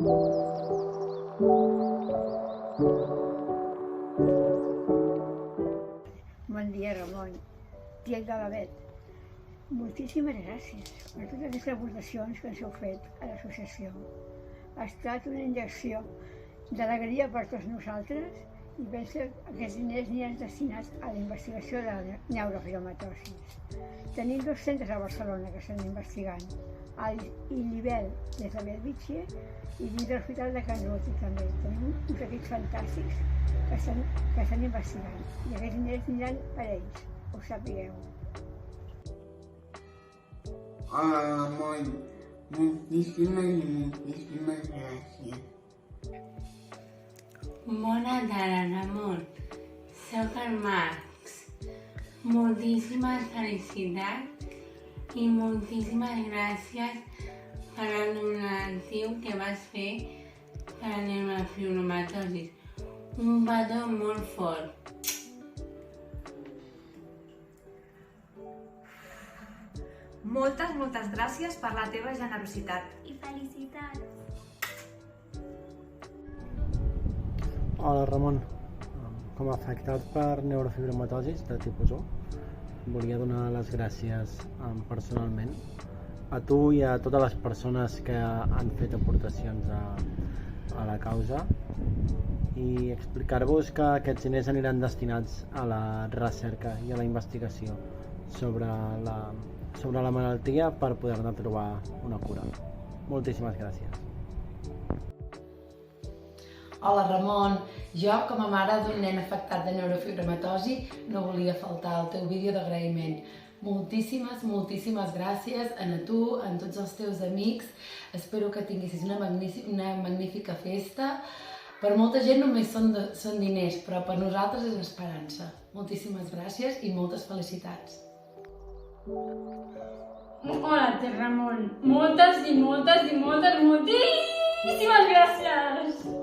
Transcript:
Bon dia, Ramon. Tiet de la Bet. Moltíssimes gràcies per totes les aportacions que ens heu fet a l'associació. Ha estat una injecció d'alegria per tots nosaltres i penso que aquests diners aniran destinats a la investigació de la neurofibromatosis. Tenim 2 centres a Barcelona que estan investigant, a l'Ibel des de Bellvitge i dins de l'Hospital de Can Ruti també. Tenim uns equips fantàstics que estan investigant i aquests diners aniran per ells, ho sapigueu. Hola, Ramon. Moltíssimes gràcies. Bona tarda, Ramon. Soc el Max. Moltíssimes felicitats i moltíssimes gràcies per el donatiu que vas fer per la neurofibromatosis. Un petó molt fort. Moltes gràcies per la teva generositat. I felicitats! Hola, Ramon. Com a afectat per neurofibromatosis de tipus 1, volia donar les gràcies personalment a tu i a totes les persones que han fet aportacions a la causa i explicar-vos que aquests diners aniran destinats a la recerca i a la investigació sobre la malaltia per poder-ne trobar una cura. Moltíssimes gràcies. Hola, Ramon. Jo, com a mare d'un nen afectat de neurofibromatosi, no volia faltar al teu vídeo d'agraïment. Moltíssimes gràcies a tu, a tots els teus amics. Espero que tinguessis una magnífica festa. Per molta gent només són diners, però per nosaltres és esperança. Moltíssimes gràcies i moltes felicitats. Hola, Ramon. Moltíssimes gràcies!